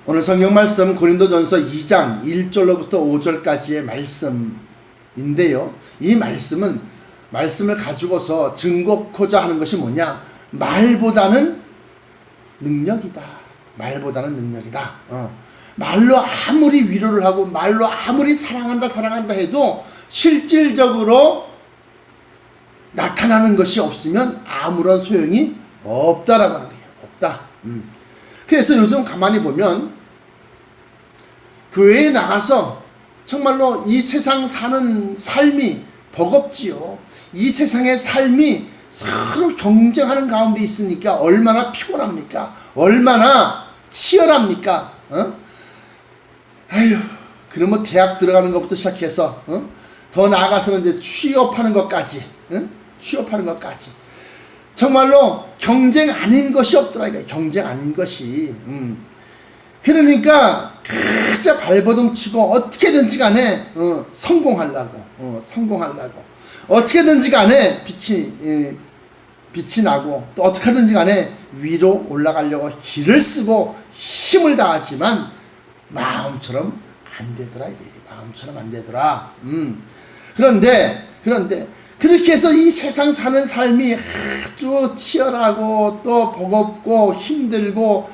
오늘 성경 말씀 고린도전서 2장 1절로부터 5절까지의 말씀인데요. 이 말씀을 가지고서 증거코자 하는 것이 뭐냐? 말보다는 능력이다. 말보다는 능력이다. 말로 아무리 위로를 하고 말로 아무리 사랑한다 해도 실질적으로 나타나는 것이 없으면 아무런 소용이 없다라고 하는 거예요. 없다. 그래서 요즘 가만히 보면 교회에 나가서 정말로 이 세상 사는 삶이 버겁지요. 이 세상의 삶이 서로 경쟁하는 가운데 있으니까 얼마나 피곤합니까? 얼마나 치열합니까? 아휴, 그럼 뭐 대학 들어가는 것부터 시작해서 더 나아가서는 이제 취업하는 것까지, 취업하는 것까지 정말로 경쟁 아닌 것이 없더라. 경쟁 아닌 것이. 그러니까 진짜 발버둥 치고 어떻게든지 간에 성공하려고 어떻게든지 간에 빛이 나고 또 어떻게든지 간에 위로 올라가려고 길을 쓰고 힘을 다하지만 마음처럼 안 되더라. 마음처럼 안 되더라. 그런데 그렇게 해서 이 세상 사는 삶이 아주 치열하고 또 버겁고 힘들고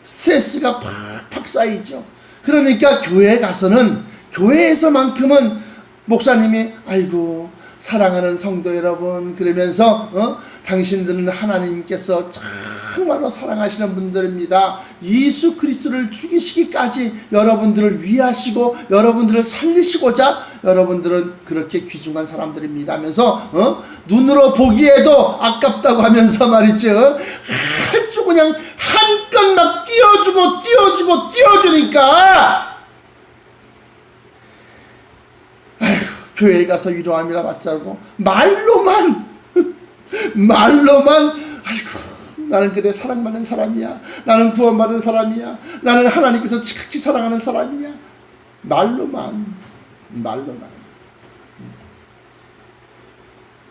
스트레스가 팍팍 쌓이죠. 그러니까 교회에 가서는, 교회에서만큼은 목사님이 아이고 사랑하는 성도 여러분 그러면서 당신들은 하나님께서 정말로 사랑하시는 분들입니다. 예수 그리스도를 죽이시기까지 여러분들을 위하시고 여러분들을 살리시고자 여러분들은 그렇게 귀중한 사람들입니다 하면서 눈으로 보기에도 아깝다고 하면서 말이죠. 아주 그냥 한껏 막 띄워주니까 교회에 가서 위로함이라 받자고 말로만 아이고 나는 그래 사랑받는 사람이야, 나는 구원받은 사람이야, 나는 하나님께서 지극히 사랑하는 사람이야, 말로만.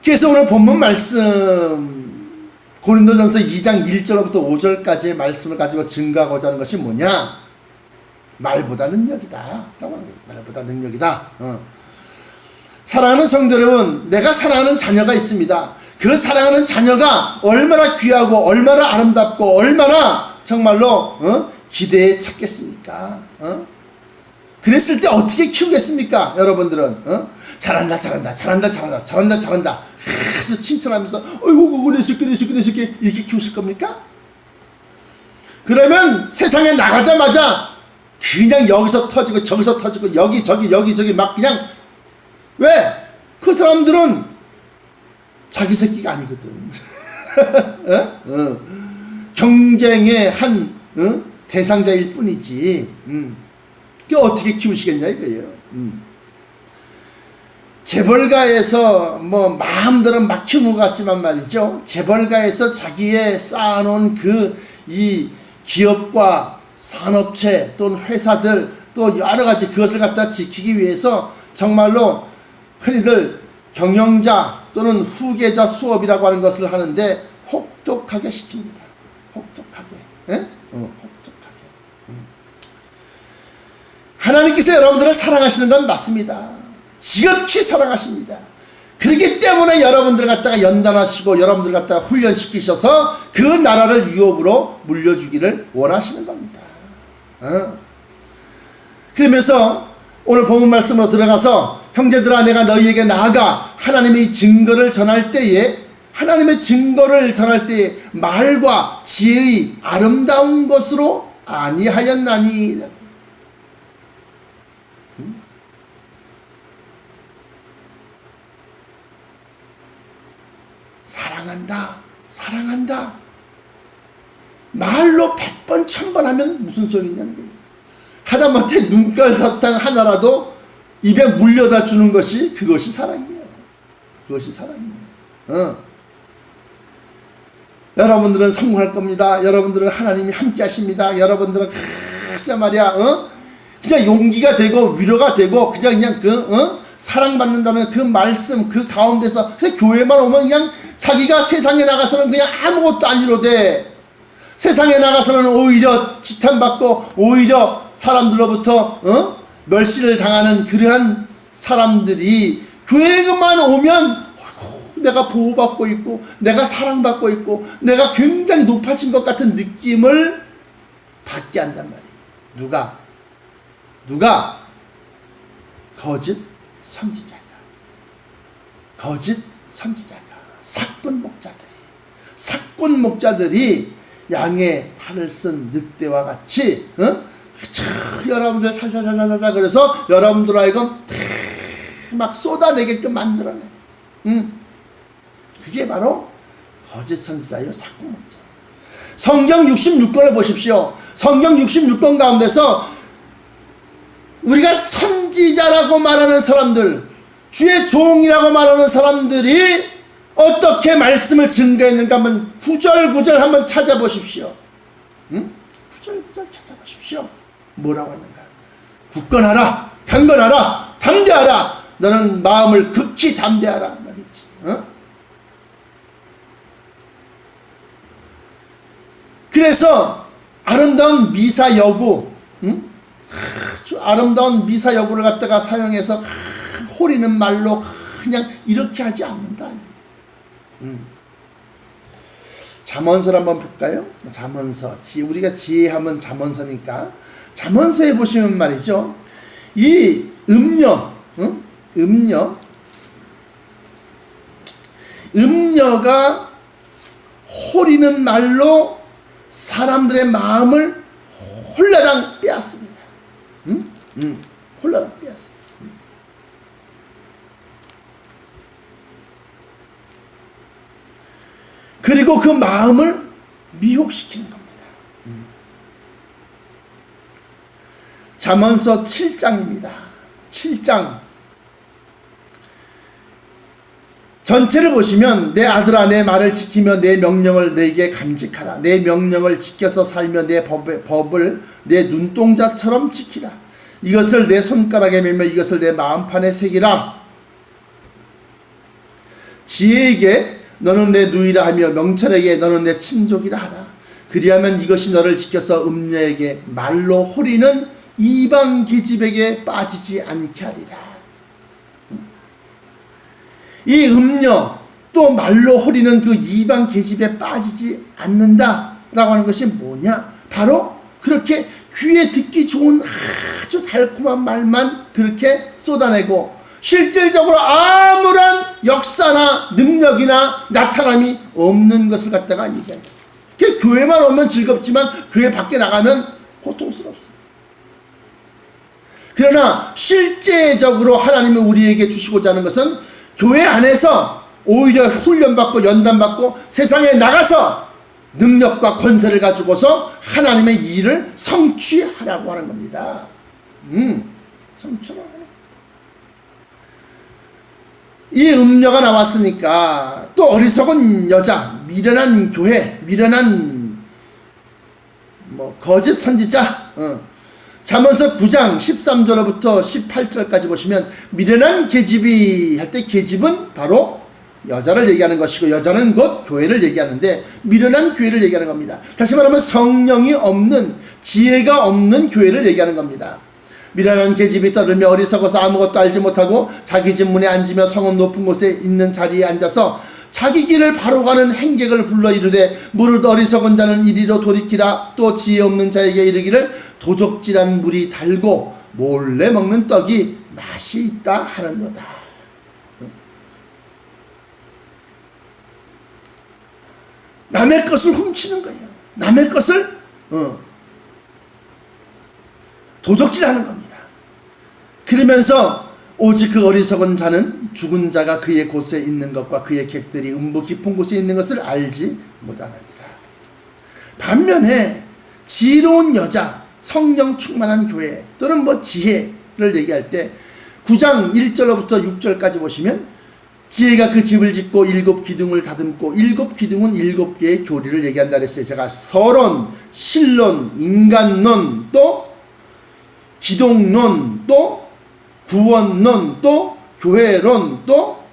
그래서 오늘 본문 말씀 고린도전서 2장 1절부터 5절까지의 말씀을 가지고 증거하고자 하는 것이 뭐냐? 말보다 능력이다. 말보다 능력이다. 사랑하는 성도 여러분, 내가 사랑하는 자녀가 있습니다. 그 사랑하는 자녀가 얼마나 귀하고 얼마나 아름답고 얼마나 정말로 기대에 찼겠습니까? 그랬을 때 어떻게 키우겠습니까? 여러분들은 잘한다 아주 칭찬하면서 어이구 그래서 이렇게 키우실 겁니까? 그러면 세상에 나가자마자 그냥 여기서 터지고 저기서 터지고 여기저기 막 그냥, 왜? 그 사람들은 자기 새끼가 아니거든. 경쟁의 한 대상자일 뿐이지. 그게 어떻게 키우시겠냐 이거예요. 재벌가에서 뭐 마음대로 막 키우는 것 같지만 말이죠. 재벌가에서 자기의 쌓아놓은 이 기업과 산업체 또는 회사들 또 여러 가지 그것을 갖다 지키기 위해서 정말로 흔히들 경영자 또는 후계자 수업이라고 하는 것을 하는데 혹독하게 시킵니다. 혹독하게. 하나님께서 여러분들을 사랑하시는 건 맞습니다. 지극히 사랑하십니다. 그렇기 때문에 여러분들 갖다가 연단하시고 여러분들 갖다가 훈련시키셔서 그 나라를 유업으로 물려주기를 원하시는 겁니다. 그러면서 오늘 본문 말씀으로 들어가서 형제들아 내가 너희에게 나아가 하나님의 증거를 전할 때에 말과 지혜의 아름다운 것으로 아니하였나니. 사랑한다 말로 100번 1000번 하면 무슨 소용이냐는 거예요. 하다못해 눈깔 사탕 하나라도 입에 물려다 주는 것이 그것이 사랑이에요. 여러분들은 성공할 겁니다. 여러분들은 하나님이 함께 하십니다. 여러분들은 진짜 말이야 그냥 용기가 되고 위로가 되고 그냥 사랑받는다는 그 말씀 그 가운데서 그냥 교회만 오면 그냥 자기가 세상에 나가서는 그냥 아무것도 아니로되 세상에 나가서는 오히려 지탄받고 오히려 사람들로부터 멸시를 당하는 그러한 사람들이 교회만 오면 내가 보호받고 있고 내가 사랑받고 있고 내가 굉장히 높아진 것 같은 느낌을 받게 한단 말이에요. 누가? 거짓 선지자가 사꾼 목자들이 양의 탈을 쓴 늑대와 같이 여러분들 살살살살살 그래서 여러분들 하여금 막 쏟아내게끔 만들어내. 그게 바로 거짓 선지자요 사꾼 목자. 성경 66권을 보십시오. 성경 66권 가운데서 우리가 선지자라고 말하는 사람들, 주의 종이라고 말하는 사람들이 어떻게 말씀을 증거했는가 한번 구절구절 한번 찾아보십시오. 구절구절 찾아보십시오. 뭐라고 했는가? 굳건하라, 강건하라, 담대하라. 너는 마음을 극히 담대하라 말이지. 그래서 아름다운 미사 여구, 아름다운 미사 여구를 갖다가 사용해서 호리는 말로 그냥 이렇게 하지 않는다. 잠언서를 한번 볼까요? 잠언서. 우리가 지혜하면 잠언서니까. 잠언서에 보시면 말이죠. 이 음녀가 호리는 말로 사람들의 마음을 홀라당 빼앗습니다. 홀라당 빼앗습니다. 그리고 그 마음을 미혹시키는 겁니다. 잠언서 7장입니다. 7장 전체를 보시면 내 아들아 내 말을 지키며 내 명령을 내게 간직하라. 내 명령을 지켜서 살며 내 법을 내 눈동자처럼 지키라. 이것을 내 손가락에 매며 이것을 내 마음판에 새기라. 지혜에게 너는 내 누이라 하며 명철에게 너는 내 친족이라 하라. 그리하면 이것이 너를 지켜서 음녀에게 말로 호리는 이방 계집에게 빠지지 않게 하리라. 이 음녀 또 말로 호리는 그 이방 계집에 빠지지 않는다라고 하는 것이 뭐냐? 바로 그렇게 귀에 듣기 좋은 아주 달콤한 말만 그렇게 쏟아내고 실질적으로 아무런 역사나 능력이나 나타남이 없는 것을 갖다가 얘기합니다. 교회만 오면 즐겁지만 교회 밖에 나가면 고통스럽습니다. 그러나 실제적으로 하나님이 우리에게 주시고자 하는 것은 교회 안에서 오히려 훈련받고 연단받고 세상에 나가서 능력과 권세를 가지고서 하나님의 일을 성취하라고 하는 겁니다. 성취하라고. 이 음녀가 나왔으니까 또 어리석은 여자, 미련한 교회, 미련한 거짓 선지자. 잠언서 9장 13절부터 18절까지 보시면 미련한 계집이 할 때 계집은 바로 여자를 얘기하는 것이고 여자는 곧 교회를 얘기하는데 미련한 교회를 얘기하는 겁니다. 다시 말하면 성령이 없는 지혜가 없는 교회를 얘기하는 겁니다. 미련한 계집이 떠들며 어리석어서 아무것도 알지 못하고 자기 집 문에 앉으며 성읍 높은 곳에 있는 자리에 앉아서 자기 길을 바로 가는 행객을 불러 이르되 무릇 어리석은 자는 이리로 돌이키라. 또 지혜 없는 자에게 이르기를 도적질한 물이 달고 몰래 먹는 떡이 맛이 있다 하는도다. 남의 것을 훔치는 거예요. 남의 것을 도적질하는 겁니다. 그러면서 오직 그 어리석은 자는 죽은 자가 그의 곳에 있는 것과 그의 객들이 음부 깊은 곳에 있는 것을 알지 못하느니라. 반면에 지혜로운 여자, 성령 충만한 교회 또는 지혜를 얘기할 때 9장 1절로부터 6절까지 보시면 지혜가 그 집을 짓고 7 기둥을 다듬고 7 기둥은 7개의 교리를 얘기한다 그랬어요. 제가 서론, 신론, 인간론, 또 기독론, 또 구원론, 또 교회론, 또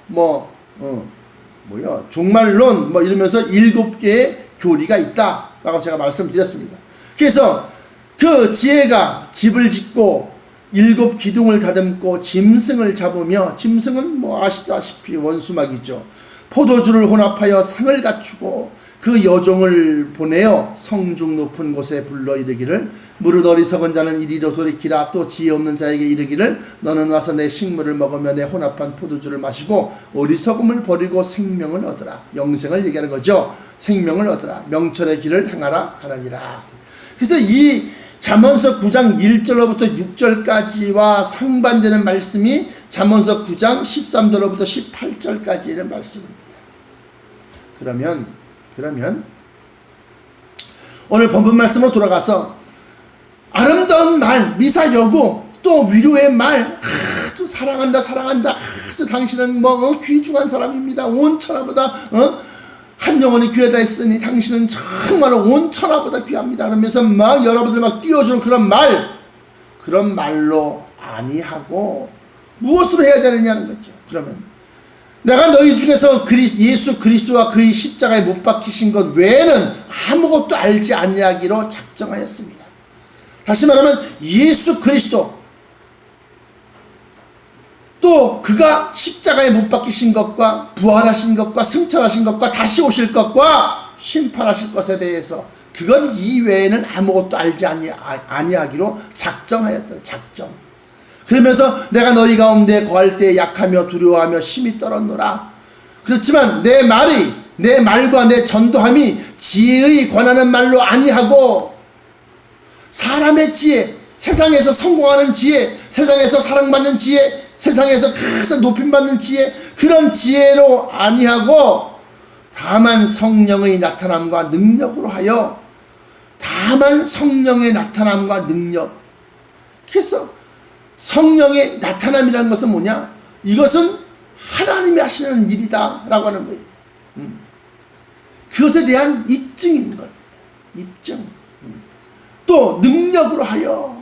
종말론 이러면서 7개의 교리가 있다라고 제가 말씀드렸습니다. 그래서 그 지혜가 집을 짓고 7 기둥을 다듬고 짐승을 잡으며, 짐승은 아시다시피 원수막이죠. 포도주를 혼합하여 상을 갖추고 그 여종을 보내어 성중 높은 곳에 불러 이르기를, 무릇 어리석은 자는 이리로 돌이키라. 또 지혜 없는 자에게 이르기를, 너는 와서 내 식물을 먹으며 내 혼합한 포도주를 마시고 어리석음을 버리고 생명을 얻으라. 영생을 얘기하는 거죠. 생명을 얻으라. 명철의 길을 행하라 하라니라. 그래서 이 잠언서 9장 1절로부터 6절까지와 상반되는 말씀이 잠언서 9장 13절로부터 18절까지의 말씀입니다. 그러면 오늘 본문 말씀으로 돌아가서 아름다운 말, 미사여구, 또 위로의 말, 아주 사랑한다, 아주 당신은 귀중한 사람입니다. 온 천하보다 한 영혼이 귀하다 했으니 당신은 정말 온 천하보다 귀합니다. 그러면서 여러분들 띄워주는 그런 말로 아니하고 무엇으로 해야 되느냐는 거죠. 그러면 내가 너희 중에서 예수 그리스도와 그의 십자가에 못 박히신 것 외에는 아무것도 알지 아니하기로 작정하였습니다. 다시 말하면 예수 그리스도, 또 그가 십자가에 못 박히신 것과 부활하신 것과 승천하신 것과 다시 오실 것과 심판하실 것에 대해서 그건 이외에는 아무것도 알지 아니하기로 작정하였다. 작정. 그러면서 내가 너희 가운데 거할 때 약하며 두려워하며 심히 떨었노라. 그렇지만 내 말과 내 전도함이 지혜의 권하는 말로 아니하고 사람의 지혜, 세상에서 성공하는 지혜, 세상에서 사랑받는 지혜, 세상에서 가장 높임받는 지혜, 그런 지혜로 아니하고 다만 성령의 나타남과 능력으로 하여, 다만 성령의 나타남과 능력. 그래서 성령의 나타남이라는 것은 뭐냐? 이것은 하나님이 하시는 일이다 라고 하는 거예요. 그것에 대한 입증인 겁니다. 입증. 또 능력으로 하여.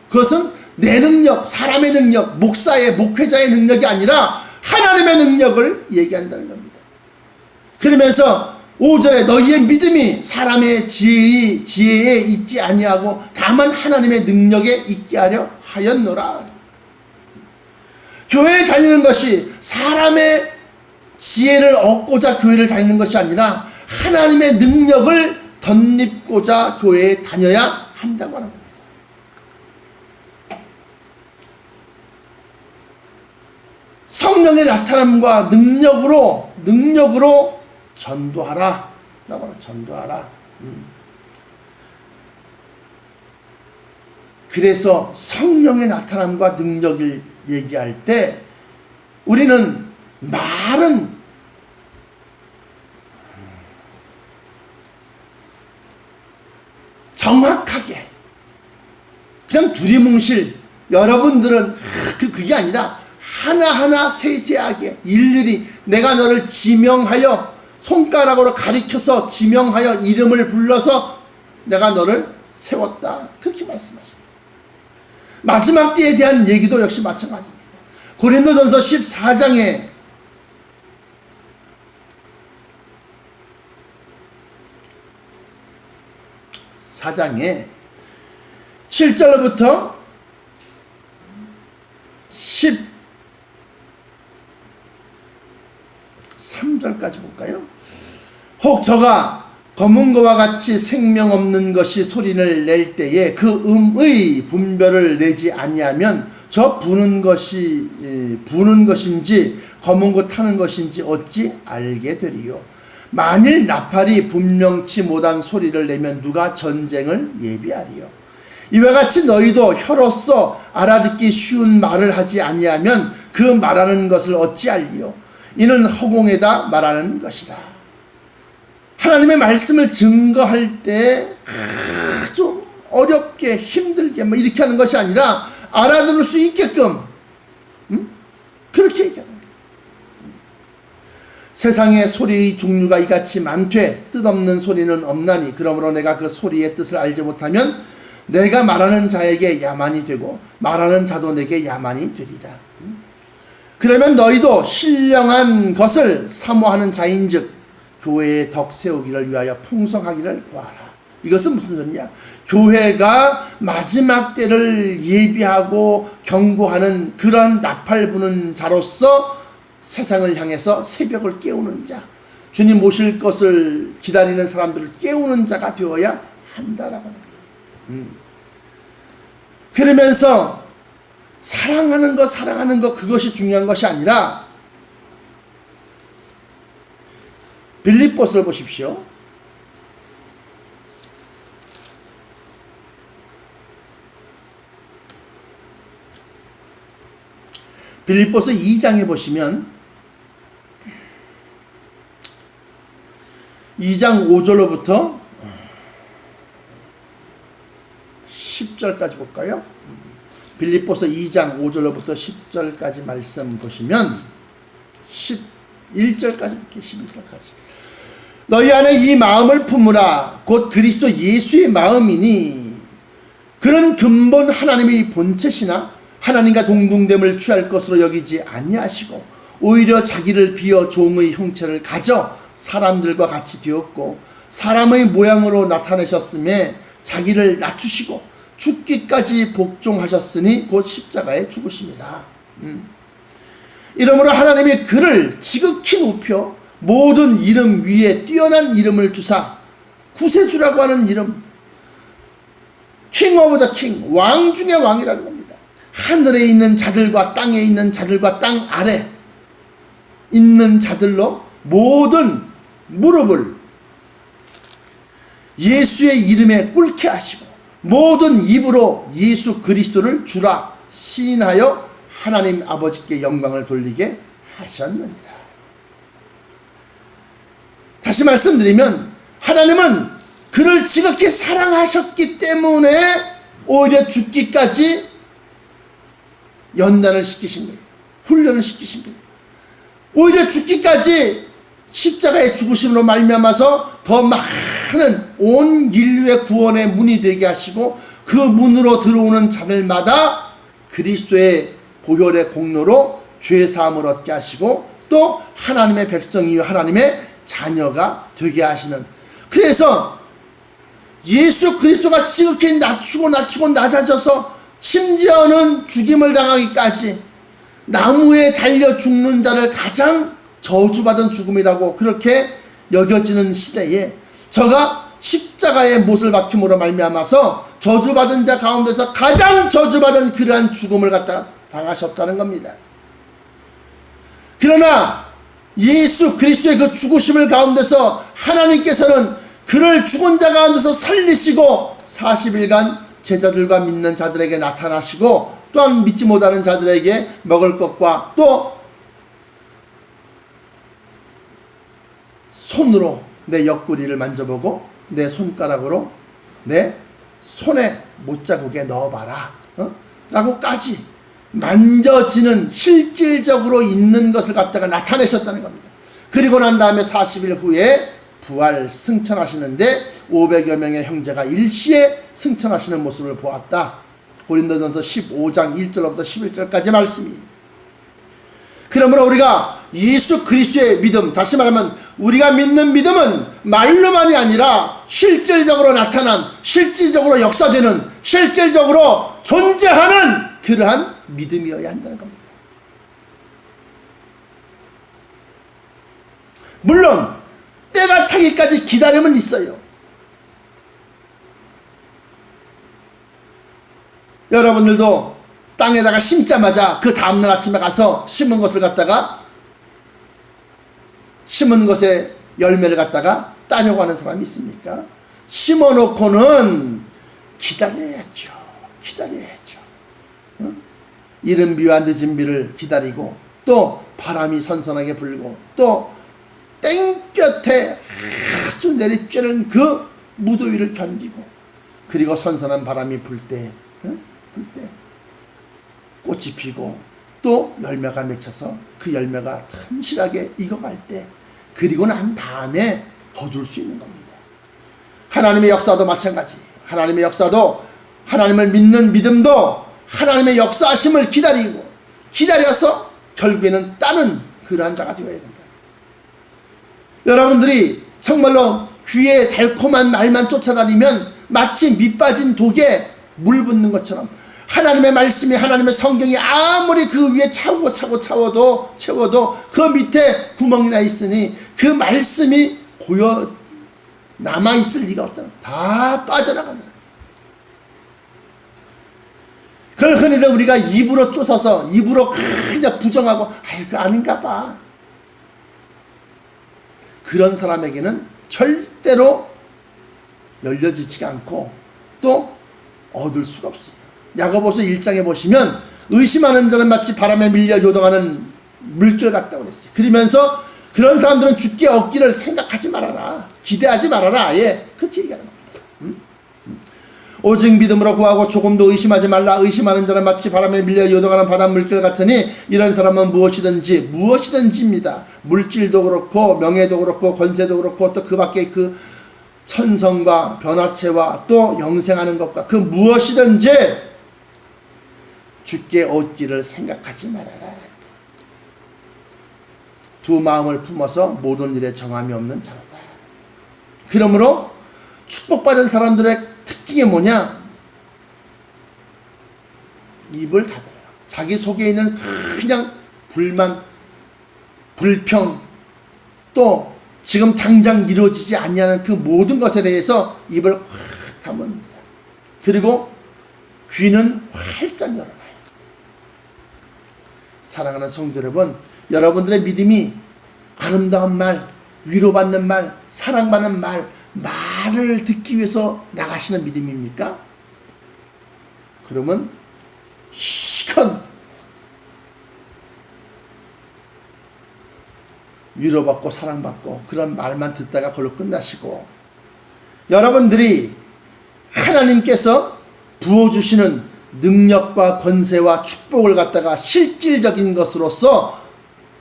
그것은 내 능력, 사람의 능력, 목회자의 능력이 아니라 하나님의 능력을 얘기한다는 겁니다. 그러면서 5절에 너희의 믿음이 사람의 지혜에 있지 아니하고 다만 하나님의 능력에 있게 하려 하였노라. 교회에 다니는 것이 사람의 지혜를 얻고자 교회를 다니는 것이 아니라 하나님의 능력을 덧입고자 교회에 다녀야 한다고 하는 겁니다. 성령의 나타남과 능력으로 전도하라. 전도하라. 그래서 성령의 나타남과 능력을 얘기할 때 우리는 말은 정확하게 그냥 두리뭉실, 여러분들은 그게 아니라 하나하나 세세하게 일일이 내가 너를 지명하여 손가락으로 가리켜서 지명하여 이름을 불러서 내가 너를 세웠다. 그렇게 말씀하십니다. 마지막 때에 대한 얘기도 역시 마찬가지입니다. 고린도전서 14장에 (4장에) 7절부터 13절까지 볼까요? 혹 저가 검은 것과 같이 생명 없는 것이 소리를 낼 때에 그 음의 분별을 내지 아니하면 저 부는 것인지 검은 것 타는 것인지 어찌 알게 되리요. 만일 나팔이 분명치 못한 소리를 내면 누가 전쟁을 예비하리요. 이와 같이 너희도 혀로서 알아듣기 쉬운 말을 하지 아니하면 그 말하는 것을 어찌 알리요. 이는 허공에다 말하는 것이다. 하나님의 말씀을 증거할 때 아주 어렵게 힘들게 이렇게 하는 것이 아니라 알아들을 수 있게끔 그렇게 얘기하는 거예요. 세상에 소리의 종류가 이같이 많되 뜻없는 소리는 없나니 그러므로 내가 그 소리의 뜻을 알지 못하면 내가 말하는 자에게 야만이 되고 말하는 자도 내게 야만이 되리라. 그러면 너희도 신령한 것을 사모하는 자인즉 교회의 덕 세우기를 위하여 풍성하기를 구하라. 이것은 무슨 소리냐? 교회가 마지막 때를 예비하고 경고하는 그런 나팔 부는 자로서 세상을 향해서 새벽을 깨우는 자, 주님 오실 것을 기다리는 사람들을 깨우는 자가 되어야 한다라고 하는 거예요. 그러면서 사랑하는 것 그것이 중요한 것이 아니라 빌립보서를 보십시오. 빌립보서 2장에 보시면 2장 5절로부터 10절까지 볼까요? 빌립보서 2장 5절로부터 10절까지 말씀 보시면 11절까지 볼게요. 11절까지. 너희 안에 이 마음을 품으라. 곧 그리스도 예수의 마음이니 그는 근본 하나님의 본체시나 하나님과 동등됨을 취할 것으로 여기지 아니하시고 오히려 자기를 비어 종의 형체를 가져 사람들과 같이 되었고 사람의 모양으로 나타내셨음에 자기를 낮추시고 죽기까지 복종하셨으니 곧 십자가에 죽으십니다. 이러므로 하나님이 그를 지극히 높여 모든 이름 위에 뛰어난 이름을 주사 구세주라고 하는 이름, 킹 오브 더 킹, 왕 중의 왕이라는 겁니다. 하늘에 있는 자들과 땅에 있는 자들과 땅 아래 있는 자들로 모든 무릎을 예수의 이름에 꿇게 하시고 모든 입으로 예수 그리스도를 주라 시인하여 하나님 아버지께 영광을 돌리게 하셨느니라. 다시 말씀드리면 하나님은 그를 지극히 사랑하셨기 때문에 오히려 죽기까지 연단을 시키신 거예요. 훈련을 시키신 거예요. 오히려 죽기까지 십자가의 죽으심으로 말미암아서 더 많은 온 인류의 구원의 문이 되게 하시고 그 문으로 들어오는 자들마다 그리스도의 보혈의 공로로 죄사함을 얻게 하시고 또 하나님의 백성이요 하나님의 자녀가 되게 하시는, 그래서 예수 그리스도가 지극히 낮추고 낮아져서 심지어는 죽임을 당하기까지 나무에 달려 죽는 자를 가장 저주받은 죽음이라고 그렇게 여겨지는 시대에 저가 십자가의 못을 박힘으로 말미암아서 저주받은 자 가운데서 가장 저주받은 그러한 죽음을 갖다 당하셨다는 겁니다. 그러나 예수 그리스도의 그 죽으심을 가운데서 하나님께서는 그를 죽은 자 가운데서 살리시고 40일간 제자들과 믿는 자들에게 나타나시고 또한 믿지 못하는 자들에게 먹을 것과 또 손으로 내 옆구리를 만져보고 내 손가락으로 내 손에 못자국에 넣어봐라 라고까지 만져지는 실질적으로 있는 것을 갖다가 나타내셨다는 겁니다. 그리고 난 다음에 40일 후에 부활 승천하시는데 500여 명의 형제가 일시에 승천하시는 모습을 보았다. 고린도전서 15장 1절부터 11절까지 말씀이. 그러므로 우리가 예수 그리스도의 믿음, 다시 말하면 우리가 믿는 믿음은 말로만이 아니라 실질적으로 나타난, 실질적으로 역사되는, 실질적으로 존재하는 그러한 믿음이어야 한다는 겁니다. 물론 때가 차기까지 기다림은 있어요. 여러분들도 땅에다가 심자마자 그 다음날 아침에 가서 심은 것을 갖다가 심은 것에 열매를 갖다가 따려고 하는 사람이 있습니까? 심어놓고는 기다려야죠. 이른 비와 늦은 비를 기다리고 또 바람이 선선하게 불고 또 땡볕에 아주 내리쬐는 그 무더위를 견디고 그리고 선선한 바람이 불 때 꽃이 피고 또 열매가 맺혀서 그 열매가 튼실하게 익어갈 때 그리고 난 다음에 거둘 수 있는 겁니다. 하나님의 역사도 마찬가지. 하나님의 역사도 하나님을 믿는 믿음도 하나님의 역사하심을 기다려서 결국에는 따는 그러한 자가 되어야 된다. 여러분들이 정말로 귀에 달콤한 말만 쫓아다니면 마치 밑 빠진 독에 물 붓는 것처럼 하나님의 말씀이, 하나님의 성경이 아무리 그 위에 채워도 그 밑에 구멍이 나 있으니 그 말씀이 고여 남아있을 리가 없다. 다 빠져나간다. 그걸 흔히들 우리가 입으로 쫓아서 입으로 그냥 부정하고 아이고 아닌가 봐. 그런 사람에게는 절대로 열려지지가 않고 또 얻을 수가 없어요. 야고보서 1장에 보시면 의심하는 자는 마치 바람에 밀려 요동하는 물결 같다고 그랬어요. 그러면서 그런 사람들은 죽게 얻기를 생각하지 말아라. 기대하지 말아라. 아예 그렇게 얘기하는 겁니다. 오직 믿음으로 구하고 조금도 의심하지 말라. 의심하는 자는 마치 바람에 밀려 요동하는 바다 물결 같으니 이런 사람은 무엇이든지입니다. 물질도 그렇고 명예도 그렇고 권세도 그렇고 또 그 밖에 그 천성과 변화체와 또 영생하는 것과 그 무엇이든지 죽게 얻기를 생각하지 말아라. 두 마음을 품어서 모든 일에 정함이 없는 자로다. 그러므로 축복받은 사람들의 특징이 뭐냐? 입을 닫아요. 자기 속에 있는 그냥 불만, 불평, 또 지금 당장 이루어지지 아니하는 그 모든 것에 대해서 입을 확 다뭅니다. 그리고 귀는 활짝 열어놔요. 사랑하는 성도 여러분, 여러분들의 믿음이 아름다운 말, 위로받는 말, 사랑받는 말을 듣기 위해서 나가시는 믿음입니까? 그러면 시큰 위로받고 사랑받고 그런 말만 듣다가 그걸로 끝나시고, 여러분들이 하나님께서 부어주시는 능력과 권세와 축복을 갖다가 실질적인 것으로서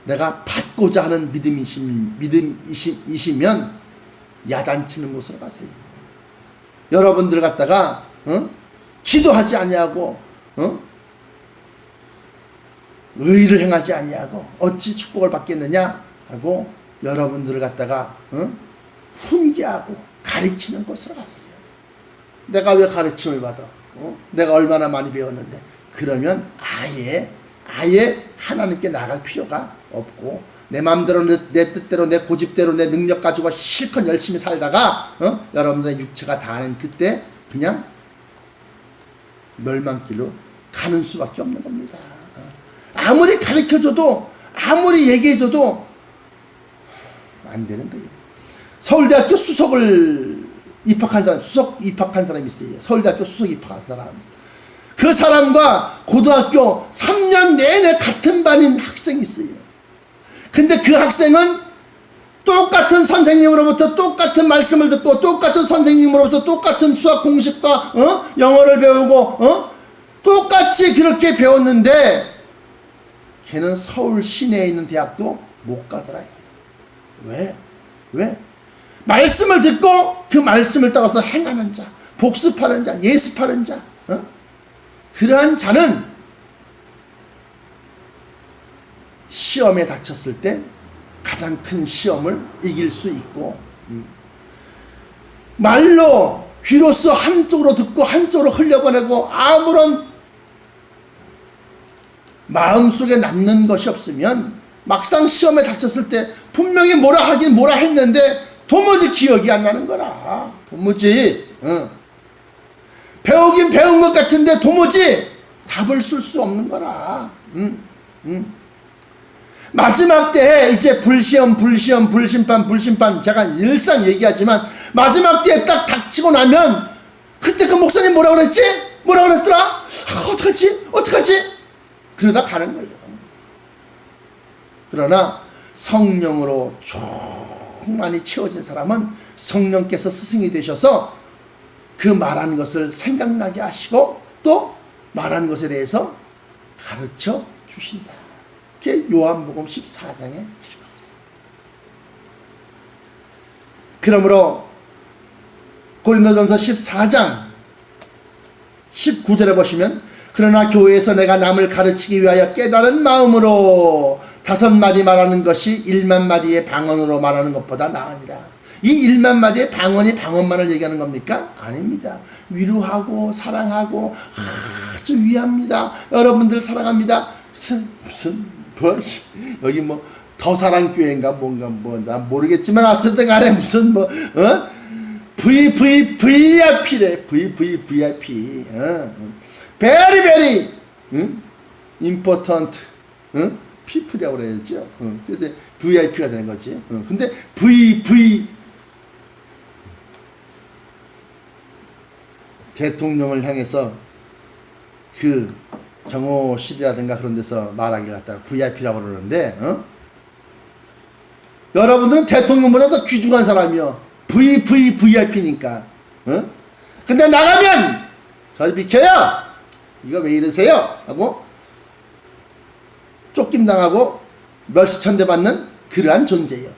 내가 받고자 하는 믿음이시면 야단치는 곳으로 가세요. 여러분들 갖다가 기도하지 아니하고 의를 행하지 아니하고 어찌 축복을 받겠느냐 하고 여러분들을 갖다가 훈계하고 가르치는 곳으로 가세요. 내가 왜 가르침을 받아? 내가 얼마나 많이 배웠는데. 그러면 아예 하나님께 나갈 필요가 없고 내 마음대로 내 뜻대로 내 고집대로 내 능력 가지고 실컷 열심히 살다가 여러분들의 육체가 다하는 그때 그냥 멸망길로 가는 수밖에 없는 겁니다. 아무리 가르쳐줘도 아무리 얘기해줘도 안 되는 거예요. 서울대학교 수석 입학한 사람이 있어요. 서울대학교 수석 입학한 사람. 그 사람과 고등학교 3년 내내 같은 반인 학생이 있어요. 근데 그 학생은 똑같은 선생님으로부터 똑같은 말씀을 듣고 똑같은 선생님으로부터 똑같은 수학 공식과 영어를 배우고 똑같이 그렇게 배웠는데 걔는 서울 시내에 있는 대학도 못 가더라. 왜? 말씀을 듣고 그 말씀을 따라서 행하는 자, 복습하는 자, 예습하는 자, 그러한 자는 시험에 닥쳤을 때 가장 큰 시험을 이길 수 있고, 말로 귀로서 한쪽으로 듣고 한쪽으로 흘려보내고 아무런 마음속에 남는 것이 없으면 막상 시험에 닥쳤을 때 분명히 뭐라 했는데 도무지 기억이 안 나는 거라. 도무지 배우긴 배운 것 같은데 도무지 답을 쓸 수 없는 거라. 마지막 때에 이제 불시험, 불심판 제가 일상 얘기하지만 마지막 때에 딱 닥치고 나면 그때 그 목사님 뭐라 그랬지? 뭐라 그랬더라? 어떡하지? 그러다 가는 거예요. 그러나 성령으로 충만히 채워진 사람은 성령께서 스승이 되셔서 그 말한 것을 생각나게 하시고 또 말한 것에 대해서 가르쳐 주신다. 그게 요한복음 14장에 기록하고 있습니다. 그러므로 고린도전서 14장 19절에 보시면 그러나 교회에서 내가 남을 가르치기 위하여 깨달은 마음으로 5마디 말하는 것이 1만마디의 방언으로 말하는 것보다 나으니라. 이 1만마디의 방언이 방언만을 얘기하는 겁니까? 아닙니다. 위로하고 사랑하고 아주 위합니다. 여러분들 사랑합니다. 뭐 여기 뭐 더사랑교회인가 뭔가 뭐 난 모르겠지만 어쨌든 간에 무슨 뭐 VVVIP래. VVVIP. very very important people이라고 그래야죠. 그래서 VIP가 되는 거지. 근데 대통령을 향해서 그 경호실이라든가 그런 데서 말하기를 갖다가 VIP라고 그러는데, 여러분들은 대통령보다 더 귀중한 사람이요. VVVIP니까. 근데 나가면 저리 비켜요. 이거 왜 이러세요? 하고 쫓김당하고 멸시천대 받는 그러한 존재예요.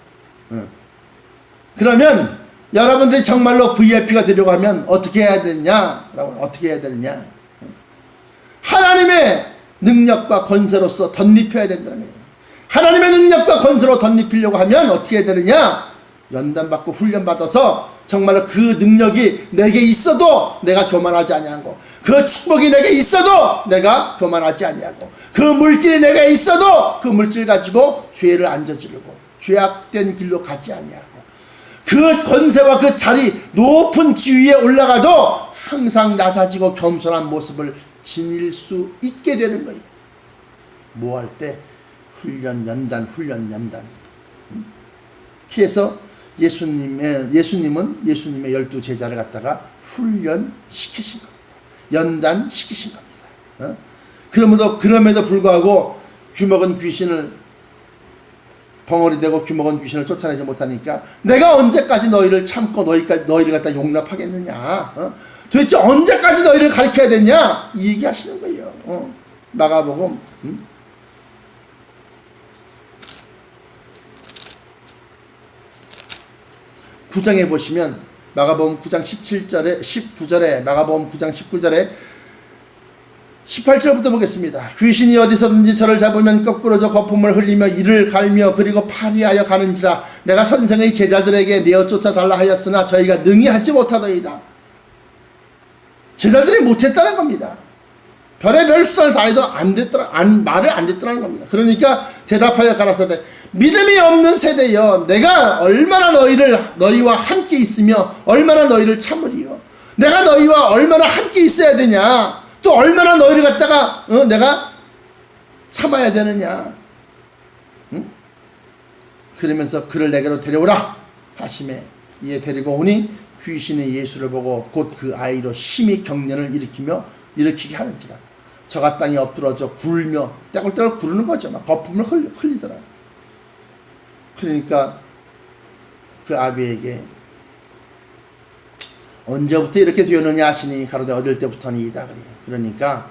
그러면 여러분들이 정말로 VIP가 되려고 하면 어떻게 해야 되느냐? 어떻게 해야 되느냐? 하나님의 능력과 권세로서 덧입혀야 된다는 거예요. 하나님의 능력과 권세로 덧입히려고 하면 어떻게 해야 되느냐? 연단받고 훈련받아서 정말로 그 능력이 내게 있어도 내가 교만하지 아니하고, 그 축복이 내게 있어도 내가 교만하지 아니하고, 그 물질이 내게 있어도 그 물질 가지고 죄를 안 저지르고 죄악된 길로 가지 아니하고, 그 권세와 그 자리 높은 지위에 올라가도 항상 낮아지고 겸손한 모습을 지닐 수 있게 되는 거예요. 뭐 할 때? 훈련 연단. 그래서 예수님은 예수님의 12제자를 갖다가 훈련시키신 겁니다. 연단시키신 겁니다. 그럼에도 불구하고 귀먹은 귀신을 벙어리 되고 귀먹은 귀신을 쫓아내지 못하니까 내가 언제까지 너희를 참고 너희를 갖다 용납하겠느냐? 도대체 언제까지 너희를 가르쳐야 되냐? 이 얘기하시는 거예요. 마가복음 9장에 보시면 마가복음 9장 19절에 마가복음 9장 19절에 18절부터 보겠습니다. 귀신이 어디서든지 저를 잡으면 거꾸로 저 거품을 흘리며 이를 갈며 그리고 파리하여 가는지라. 내가 선생의 제자들에게 내어 쫓아달라 하였으나 저희가 능히 하지 못하더이다. 제자들이 못했다는 겁니다. 별의별 수단을 다해도 말을 안 듣더라는 겁니다. 그러니까 대답하여 가라사대 믿음이 없는 세대여, 내가 얼마나 너희와 함께 있으며 얼마나 너희를 참으리요. 내가 너희와 얼마나 함께 있어야 되냐, 또 얼마나 너희를 갖다가 내가 참아야 되느냐. 그러면서 그를 내게로 데려오라 하심에 이에 데리고 오니 귀신이 예수를 보고 곧 그 아이로 심히 경련을 일으키게 하는지라. 저가 땅에 엎드러져 굴며 떼굴떼굴 구르는 거죠. 막 거품을 흘리더라. 그러니까 그 아비에게 언제부터 이렇게 되었느냐 하시니 가로되 어릴 때부터니이다 그래요. 그러니까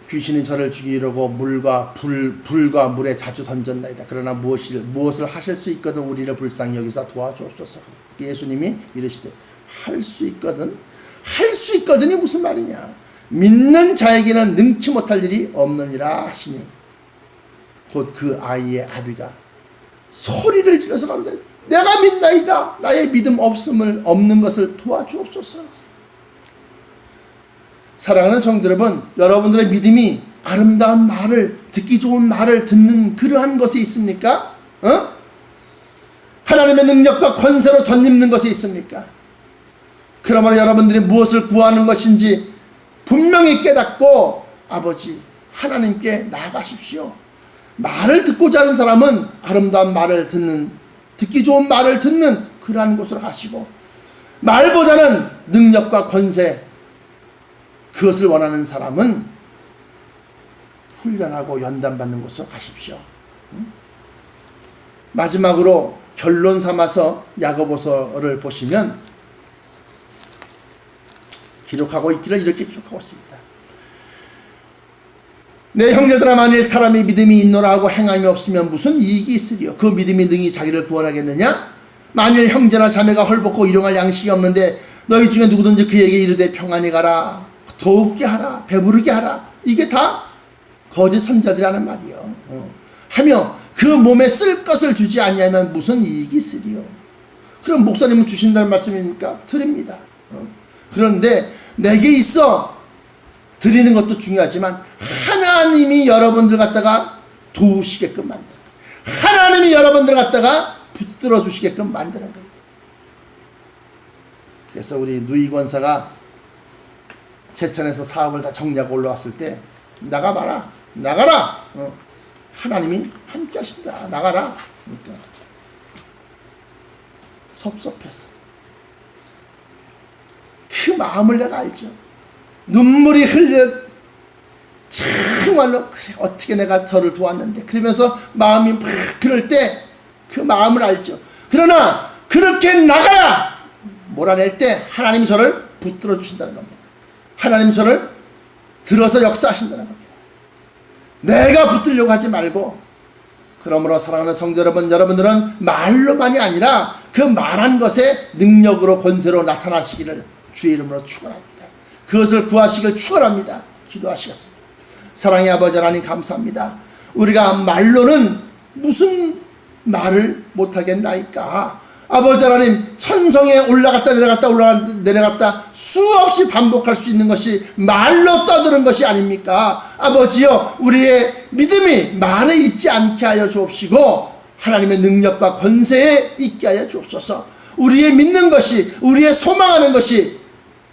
귀신이 저를 죽이려고 불과 물에 자주 던졌나이다. 그러나 무엇을 하실 수 있거든 우리를 불쌍히 여기서 도와주옵소서. 예수님이 이르시되 할 수 있거든이 무슨 말이냐? 믿는 자에게는 능치 못할 일이 없느니라 하시니 곧 그 아이의 아비가 소리를 지르서 가로되 내가 믿나이다. 나의 믿음 없는 것을 도와주옵소서. 사랑하는 성도 여러분, 여러분들의 믿음이 아름다운 말을, 듣기 좋은 말을 듣는 그러한 것이 있습니까? 하나님의 능력과 권세로 덧입는 것이 있습니까? 그러므로 여러분들이 무엇을 구하는 것인지 분명히 깨닫고 아버지 하나님께 나아가십시오. 말을 듣고자 하는 사람은 아름다운 말을 듣기 좋은 말을 듣는 그러한 곳으로 가시고, 말보다는 능력과 권세, 그것을 원하는 사람은 훈련하고 연단받는 곳으로 가십시오. 마지막으로 결론 삼아서 야고보서를 보시면 기록하고 있기를 이렇게 기록하고 있습니다. 내 형제들아, 만일 사람이 믿음이 있노라 하고 행함이 없으면 무슨 이익이 있으리요? 그 믿음이 능히 자기를 구원하겠느냐? 만일 형제나 자매가 헐벗고 일용할 양식이 없는데 너희 중에 누구든지 그에게 이르되 평안히 가라, 더웁게 하라, 배부르게 하라, 이게 다 거짓 선자들이라는 말이요. 하며 그 몸에 쓸 것을 주지 아니하면 무슨 이익이 있으리요. 그럼 목사님은 주신다는 말씀입니까? 드립니다. 그런데 내게 있어 드리는 것도 중요하지만 하나님이 여러분들 갖다가 도우시게끔 만드는 거예요. 하나님이 여러분들 갖다가 붙들어 주시게끔 만드는 거예요. 그래서 우리 누이 권사가 제천에서 사업을 다 정리하고 올라왔을 때 나가봐라, 나가라. 하나님이 함께 하신다. 나가라. 그러니까 섭섭해서 그 마음을 내가 알죠. 눈물이 흘려 정말로 그래, 어떻게 내가 저를 도왔는데 그러면서 마음이 막 그럴 때 그 마음을 알죠. 그러나 그렇게 나가야 몰아낼 때 하나님이 저를 붙들어 주신다는 겁니다. 하나님이 저를 들어서 역사하신다는 겁니다. 내가 붙들려고 하지 말고, 그러므로 사랑하는 성도 여러분, 여러분들은 말로만이 아니라 그 말한 것에 능력으로 권세로 나타나시기를 주의 이름으로 축원합니다. 그것을 구하시길 축원합니다. 기도하시겠습니다. 사랑의 아버지 하나님 감사합니다. 우리가 말로는 무슨 말을 못하겠나이까. 아버지 하나님, 천성에 올라갔다 내려갔다 올라갔다 내려갔다 수없이 반복할 수 있는 것이 말로 떠드는 것이 아닙니까? 아버지여, 우리의 믿음이 말에 있지 않게 하여 주옵시고 하나님의 능력과 권세에 있게 하여 주옵소서. 우리의 믿는 것이, 우리의 소망하는 것이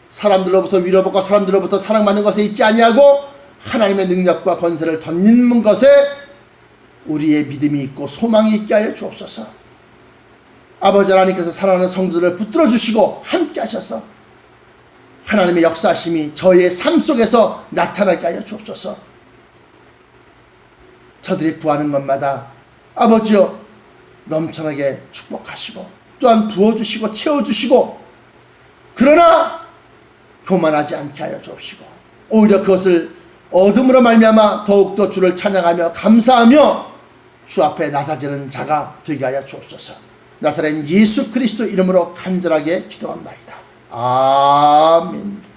사람들로부터 위로받고 사람들로부터 사랑받는 것에 있지 아니하고 하나님의 능력과 권세를 덧입는 것에 우리의 믿음이 있고 소망이 있게 하여 주옵소서. 아버지 하나님께서 사랑하는 성도들을 붙들어 주시고 함께 하셔서 하나님의 역사심이 저희의 삶 속에서 나타나게 하여 주옵소서. 저들이 구하는 것마다 아버지여 넘쳐나게 축복하시고 또한 부어주시고 채워주시고, 그러나 교만하지 않게 하여 주옵시고 오히려 그것을 얻음으로 말미암아 더욱더 주를 찬양하며 감사하며 주 앞에 낮아지는 자가 되게 하여 주옵소서. 나사렛 예수 그리스도 이름으로 간절하게 기도합나이다. 아멘.